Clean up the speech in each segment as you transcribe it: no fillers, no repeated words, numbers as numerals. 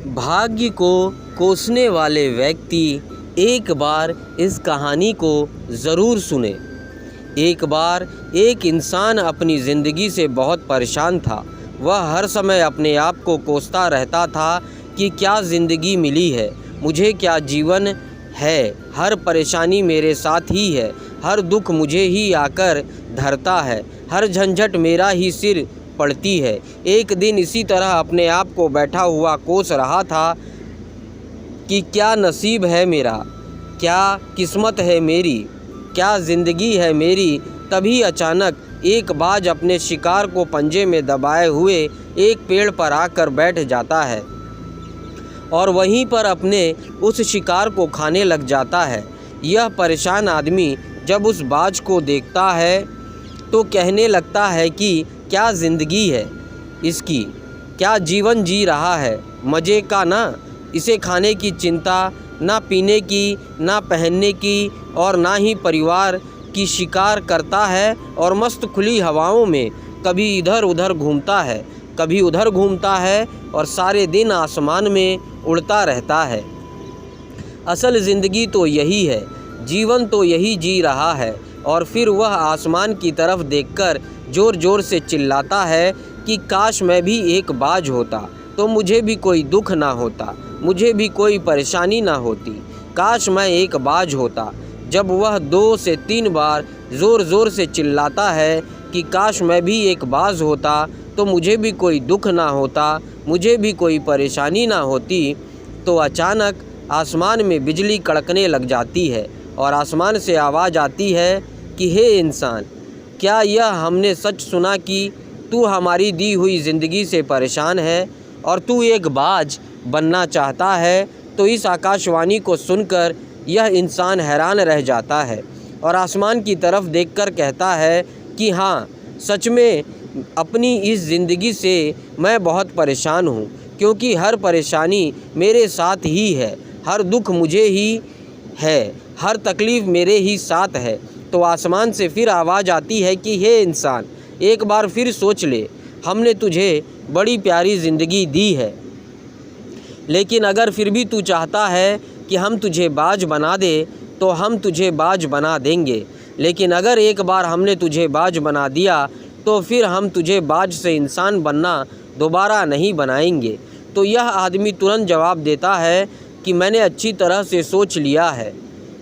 भाग्य को कोसने वाले व्यक्ति एक बार इस कहानी को ज़रूर सुने। एक बार एक इंसान अपनी ज़िंदगी से बहुत परेशान था। वह हर समय अपने आप को कोसता रहता था कि क्या ज़िंदगी मिली है, मुझे क्या जीवन है, हर परेशानी मेरे साथ ही है, हर दुख मुझे ही आकर धरता है, हर झंझट मेरा ही सिर पड़ती है। एक दिन इसी तरह अपने आप को बैठा हुआ कोस रहा था कि क्या नसीब है मेरा, क्या किस्मत है मेरी, क्या ज़िंदगी है मेरी। तभी अचानक एक बाज अपने शिकार को पंजे में दबाए हुए एक पेड़ पर आकर बैठ जाता है और वहीं पर अपने उस शिकार को खाने लग जाता है। यह परेशान आदमी जब उस बाज को देखता है तो कहने लगता है कि क्या ज़िंदगी है इसकी, क्या जीवन जी रहा है, मज़े का ना, इसे खाने की चिंता, ना पीने की, ना पहनने की और ना ही परिवार की। शिकार करता है और मस्त खुली हवाओं में कभी इधर उधर घूमता है, कभी उधर घूमता है और सारे दिन आसमान में उड़ता रहता है। असल ज़िंदगी तो यही है, जीवन तो यही जी रहा है। और फिर वह आसमान की तरफ देखकर ज़ोर ज़ोर से चिल्लाता है कि काश मैं भी एक बाज होता तो मुझे भी कोई दुख ना होता, मुझे भी कोई परेशानी ना होती। काश मैं एक बाज होता। जब वह 2 से 3 बार ज़ोर ज़ोर से चिल्लाता है कि काश मैं भी एक बाज होता तो मुझे भी कोई दुख ना होता, मुझे भी कोई परेशानी ना होती, तो अचानक आसमान में बिजली कड़कने लग जाती है और आसमान से आवाज़ आती है कि हे इंसान, क्या यह हमने सच सुना कि तू हमारी दी हुई ज़िंदगी से परेशान है और तू एक बाज बनना चाहता है। तो इस आकाशवाणी को सुनकर यह इंसान हैरान रह जाता है और आसमान की तरफ देखकर कहता है कि हाँ, सच में अपनी इस ज़िंदगी से मैं बहुत परेशान हूँ, क्योंकि हर परेशानी मेरे साथ ही है, हर दुख मुझे ही है, हर तकलीफ़ मेरे ही साथ है। तो आसमान से फिर आवाज़ आती है कि हे इंसान, एक बार फिर सोच ले, हमने तुझे बड़ी प्यारी ज़िंदगी दी है, लेकिन अगर फिर भी तू चाहता है कि हम तुझे बाज बना दे तो हम तुझे बाज बना देंगे, लेकिन अगर एक बार हमने तुझे बाज बना दिया तो फिर हम तुझे बाज से इंसान बनना दोबारा नहीं बनाएंगे। तो यह आदमी तुरंत जवाब देता है कि मैंने अच्छी तरह से सोच लिया है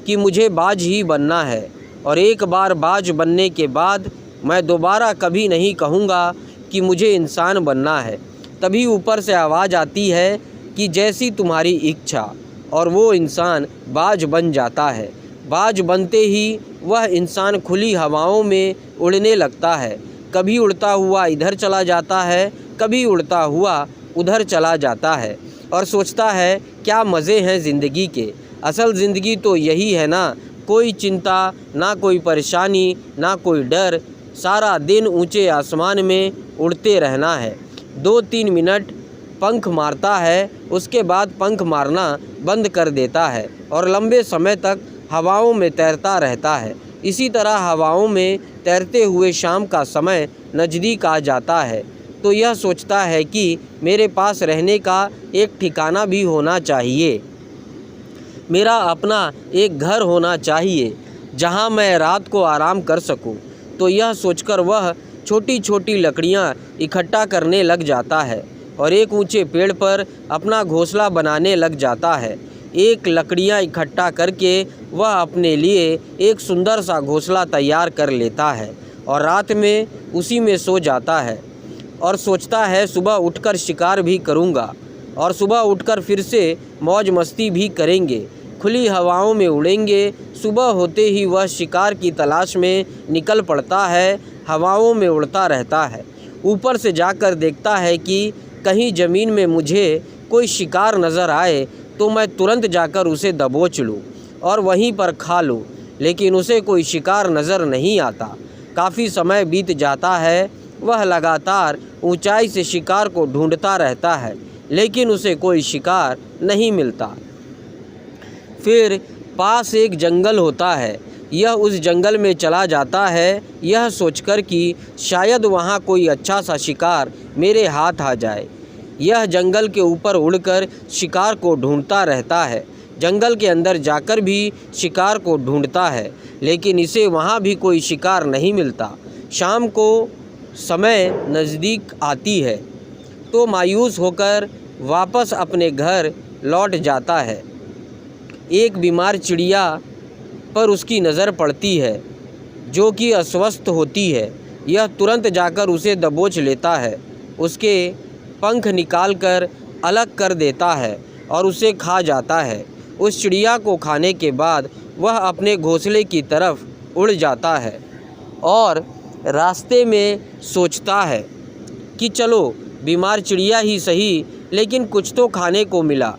कि मुझे बाज ही बनना है और एक बार बाज बनने के बाद मैं दोबारा कभी नहीं कहूँगा कि मुझे इंसान बनना है। तभी ऊपर से आवाज़ आती है कि जैसी तुम्हारी इच्छा, और वो इंसान बाज बन जाता है। बाज बनते ही वह इंसान खुली हवाओं में उड़ने लगता है। कभी उड़ता हुआ इधर चला जाता है, कभी उड़ता हुआ उधर चला जाता है और सोचता है क्या मज़े हैं ज़िंदगी के। असल ज़िंदगी तो यही है ना, कोई चिंता ना, कोई परेशानी ना, कोई डर, सारा दिन ऊंचे आसमान में उड़ते रहना है। 2-3 मिनट पंख मारता है, उसके बाद पंख मारना बंद कर देता है और लंबे समय तक हवाओं में तैरता रहता है। इसी तरह हवाओं में तैरते हुए शाम का समय नज़दीक आ जाता है तो यह सोचता है कि मेरे पास रहने का एक ठिकाना भी होना चाहिए, मेरा अपना एक घर होना चाहिए जहां मैं रात को आराम कर सकूं। तो यह सोचकर वह छोटी छोटी लकड़ियां इकट्ठा करने लग जाता है और एक ऊंचे पेड़ पर अपना घोंसला बनाने लग जाता है। एक लकड़ियां इकट्ठा करके वह अपने लिए एक सुंदर सा घोंसला तैयार कर लेता है और रात में उसी में सो जाता है और सोचता है सुबह उठकर शिकार भी करूँगा और सुबह उठकर फिर से मौज मस्ती भी करेंगे, खुली हवाओं में उड़ेंगे। सुबह होते ही वह शिकार की तलाश में निकल पड़ता है, हवाओं में उड़ता रहता है। ऊपर से जाकर देखता है कि कहीं ज़मीन में मुझे कोई शिकार नज़र आए तो मैं तुरंत जाकर उसे दबोच लूँ और वहीं पर खा लूँ, लेकिन उसे कोई शिकार नज़र नहीं आता। काफ़ी समय बीत जाता है, वह लगातार ऊंचाई से शिकार को ढूंढता रहता है, लेकिन उसे कोई शिकार नहीं मिलता। फिर पास एक जंगल होता है, यह उस जंगल में चला जाता है, यह सोचकर कि शायद वहाँ कोई अच्छा सा शिकार मेरे हाथ आ जाए। यह जंगल के ऊपर उड़कर शिकार को ढूंढता रहता है। जंगल के अंदर जाकर भी शिकार को ढूंढता है, लेकिन इसे वहाँ भी कोई शिकार नहीं मिलता। शाम को समय नज़दीक आती है तो मायूस होकर वापस अपने घर लौट जाता है। एक बीमार चिड़िया पर उसकी नज़र पड़ती है जो कि अस्वस्थ होती है। यह तुरंत जाकर उसे दबोच लेता है, उसके पंख निकालकर अलग कर देता है और उसे खा जाता है। उस चिड़िया को खाने के बाद वह अपने घोंसले की तरफ उड़ जाता है और रास्ते में सोचता है कि चलो बीमार चिड़िया ही सही, लेकिन कुछ तो खाने को मिला।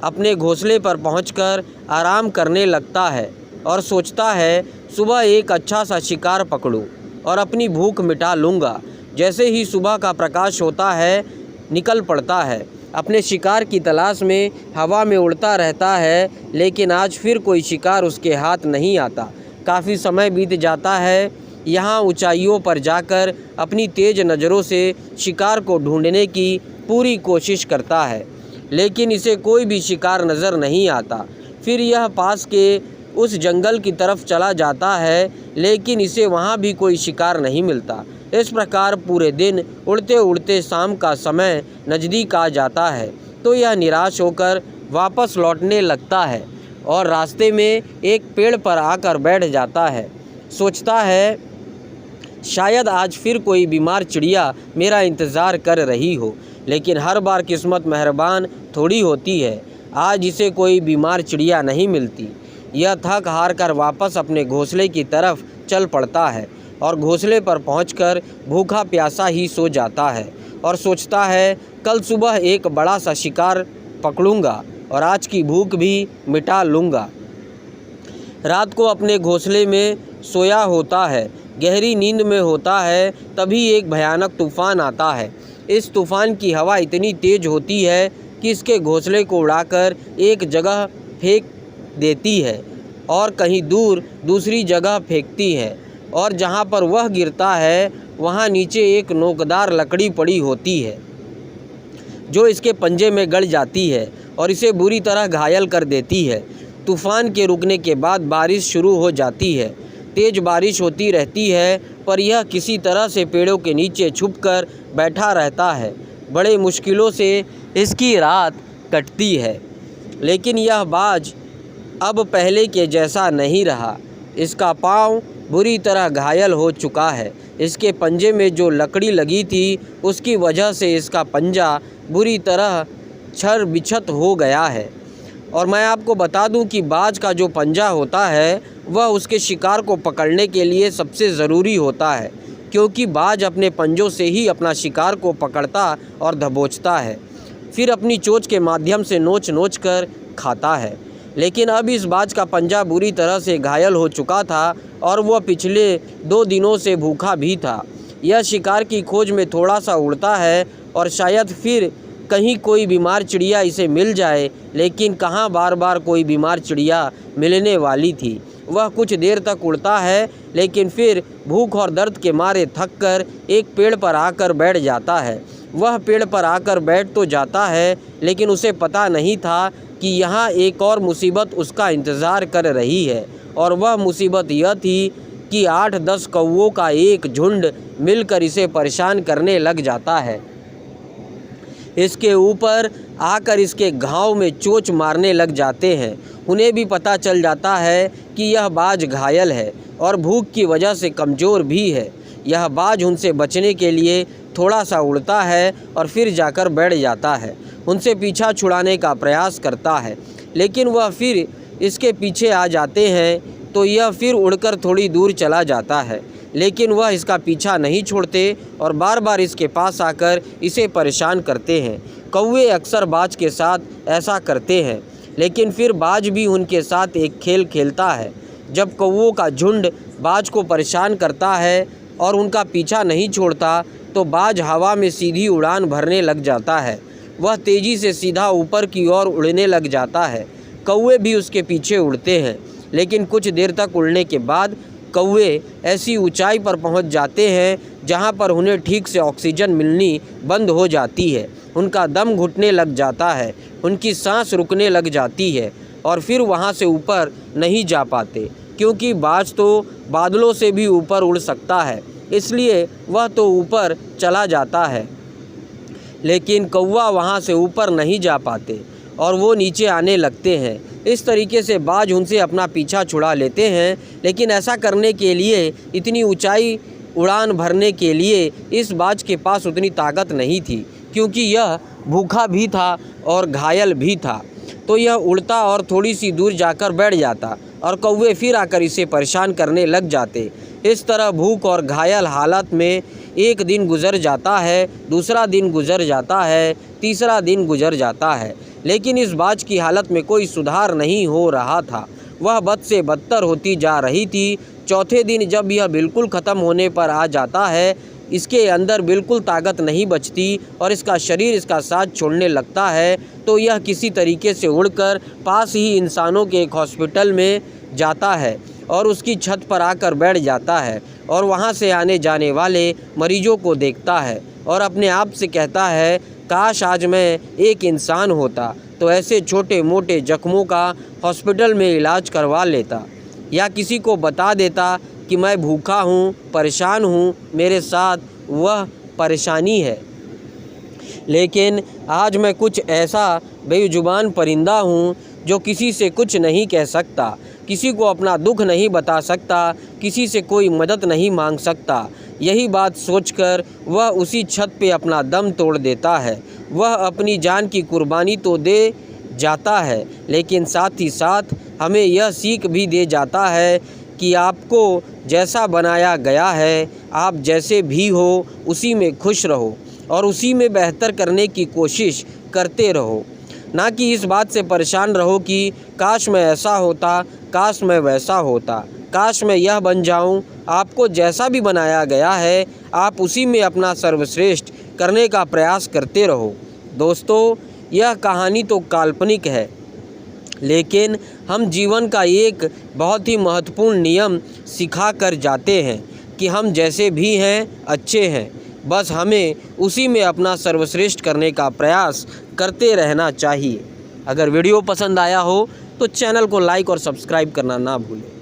अपने घोंसले पर पहुंचकर आराम करने लगता है और सोचता है सुबह एक अच्छा सा शिकार पकड़ूं और अपनी भूख मिटा लूँगा। जैसे ही सुबह का प्रकाश होता है निकल पड़ता है। अपने शिकार की तलाश में हवा में उड़ता रहता है, लेकिन आज फिर कोई शिकार उसके हाथ नहीं आता। काफ़ी समय बीत जाता है। यहाँ ऊंचाइयों पर जाकर अपनी तेज़ नज़रों से शिकार को ढूंढने की पूरी कोशिश करता है, लेकिन इसे कोई भी शिकार नज़र नहीं आता। फिर यह पास के उस जंगल की तरफ चला जाता है, लेकिन इसे वहाँ भी कोई शिकार नहीं मिलता। इस प्रकार पूरे दिन उड़ते उड़ते शाम का समय नज़दीक आ जाता है तो यह निराश होकर वापस लौटने लगता है और रास्ते में एक पेड़ पर आकर बैठ जाता है। सोचता है शायद आज फिर कोई बीमार चिड़िया मेरा इंतज़ार कर रही हो, लेकिन हर बार किस्मत मेहरबान थोड़ी होती है। आज इसे कोई बीमार चिड़िया नहीं मिलती। यह थक हार कर वापस अपने घोंसले की तरफ चल पड़ता है और घोंसले पर पहुंचकर भूखा प्यासा ही सो जाता है और सोचता है कल सुबह एक बड़ा सा शिकार पकड़ूंगा और आज की भूख भी मिटा लूँगा। रात को अपने घोंसले में सोया होता है, गहरी नींद में होता है, तभी एक भयानक तूफ़ान आता है। इस तूफ़ान की हवा इतनी तेज़ होती है कि इसके घोंसले को उड़ाकर एक जगह फेंक देती है और कहीं दूर दूसरी जगह फेंकती है, और जहाँ पर वह गिरता है वहाँ नीचे एक नोकदार लकड़ी पड़ी होती है जो इसके पंजे में गड़ जाती है और इसे बुरी तरह घायल कर देती है। तूफ़ान के रुकने के बाद बारिश शुरू हो जाती है। तेज़ बारिश होती रहती है, पर यह किसी तरह से पेड़ों के नीचे छुपकर बैठा रहता है। बड़े मुश्किलों से इसकी रात कटती है, लेकिन यह बाज अब पहले के जैसा नहीं रहा। इसका पाँव बुरी तरह घायल हो चुका है। इसके पंजे में जो लकड़ी लगी थी उसकी वजह से इसका पंजा बुरी तरह छर बिछत हो गया है। और मैं आपको बता दूं कि बाज का जो पंजा होता है वह उसके शिकार को पकड़ने के लिए सबसे ज़रूरी होता है, क्योंकि बाज अपने पंजों से ही अपना शिकार को पकड़ता और दबोचता है, फिर अपनी चोंच के माध्यम से नोच नोच कर खाता है। लेकिन अब इस बाज का पंजा बुरी तरह से घायल हो चुका था और वह पिछले 2 दिनों से भूखा भी था। यह शिकार की खोज में थोड़ा सा उड़ता है और शायद फिर कहीं कोई बीमार चिड़िया इसे मिल जाए, लेकिन कहाँ बार बार कोई बीमार चिड़िया मिलने वाली थी। वह कुछ देर तक उड़ता है, लेकिन फिर भूख और दर्द के मारे थक कर एक पेड़ पर आकर बैठ जाता है। वह पेड़ पर आकर बैठ तो जाता है, लेकिन उसे पता नहीं था कि यहाँ एक और मुसीबत उसका इंतज़ार कर रही है, और वह मुसीबत यह थी कि 8-10 कौवों का एक झुंड मिलकर इसे परेशान करने लग जाता है। इसके ऊपर आकर इसके घाव में चोंच मारने लग जाते हैं। उन्हें भी पता चल जाता है कि यह बाज घायल है और भूख की वजह से कमज़ोर भी है। यह बाज उनसे बचने के लिए थोड़ा सा उड़ता है और फिर जाकर बैठ जाता है। उनसे पीछा छुड़ाने का प्रयास करता है, लेकिन वह फिर इसके पीछे आ जाते हैं तो यह फिर उड़कर थोड़ी दूर चला जाता है, लेकिन वह इसका पीछा नहीं छोड़ते और बार बार इसके पास आकर इसे परेशान करते हैं। कौवे अक्सर बाज के साथ ऐसा करते हैं, लेकिन फिर बाज भी उनके साथ एक खेल खेलता है। जब कौवों का झुंड बाज को परेशान करता है और उनका पीछा नहीं छोड़ता तो बाज हवा में सीधी उड़ान भरने लग जाता है। वह तेज़ी से सीधा ऊपर की ओर उड़ने लग जाता है। कौवे भी उसके पीछे उड़ते हैं, लेकिन कुछ देर तक उड़ने के बाद कौवे ऐसी ऊंचाई पर पहुंच जाते हैं जहां पर उन्हें ठीक से ऑक्सीजन मिलनी बंद हो जाती है। उनका दम घुटने लग जाता है, उनकी सांस रुकने लग जाती है और फिर वहाँ से ऊपर नहीं जा पाते, क्योंकि बाज तो बादलों से भी ऊपर उड़ सकता है, इसलिए वह तो ऊपर चला जाता है, लेकिन कौवा वहाँ से ऊपर नहीं जा पाते और वो नीचे आने लगते हैं। इस तरीके से बाज उनसे अपना पीछा छुड़ा लेते हैं, लेकिन ऐसा करने के लिए, इतनी ऊंचाई उड़ान भरने के लिए इस बाज के पास उतनी ताकत नहीं थी, क्योंकि यह भूखा भी था और घायल भी था। तो यह उड़ता और थोड़ी सी दूर जाकर बैठ जाता और कौवे फिर आकर इसे परेशान करने लग जाते। इस तरह भूख और घायल हालत में एक दिन गुज़र जाता है, दूसरा दिन गुज़र जाता है, तीसरा दिन गुज़र जाता है, लेकिन इस बाज की हालत में कोई सुधार नहीं हो रहा था। वह बद से बदतर होती जा रही थी। चौथे दिन जब यह बिल्कुल ख़त्म होने पर आ जाता है, इसके अंदर बिल्कुल ताकत नहीं बचती और इसका शरीर इसका साथ छोड़ने लगता है, तो यह किसी तरीके से उड़कर पास ही इंसानों के एक हॉस्पिटल में जाता है और उसकी छत पर आकर बैठ जाता है और वहाँ से आने जाने वाले मरीजों को देखता है और अपने आप से कहता है, काश आज मैं एक इंसान होता तो ऐसे छोटे मोटे जख्मों का हॉस्पिटल में इलाज करवा लेता, या किसी को बता देता कि मैं भूखा हूँ, परेशान हूँ, मेरे साथ वह परेशानी है। लेकिन आज मैं कुछ ऐसा बेजुबान परिंदा हूँ जो किसी से कुछ नहीं कह सकता, किसी को अपना दुख नहीं बता सकता, किसी से कोई मदद नहीं मांग सकता। यही बात सोचकर वह उसी छत पे अपना दम तोड़ देता है। वह अपनी जान की कुर्बानी तो दे जाता है, लेकिन साथ ही साथ हमें यह सीख भी दे जाता है कि आपको जैसा बनाया गया है, आप जैसे भी हो उसी में खुश रहो और उसी में बेहतर करने की कोशिश करते रहो, ना कि इस बात से परेशान रहो कि काश मैं ऐसा होता, काश मैं वैसा होता, काश मैं यह बन जाऊं। आपको जैसा भी बनाया गया है, आप उसी में अपना सर्वश्रेष्ठ करने का प्रयास करते रहो। दोस्तों, यह कहानी तो काल्पनिक है, लेकिन हम जीवन का एक बहुत ही महत्वपूर्ण नियम सिखा कर जाते हैं कि हम जैसे भी हैं अच्छे हैं, बस हमें उसी में अपना सर्वश्रेष्ठ करने का प्रयास करते रहना चाहिए। अगर वीडियो पसंद आया हो तो चैनल को लाइक और सब्सक्राइब करना ना भूलें।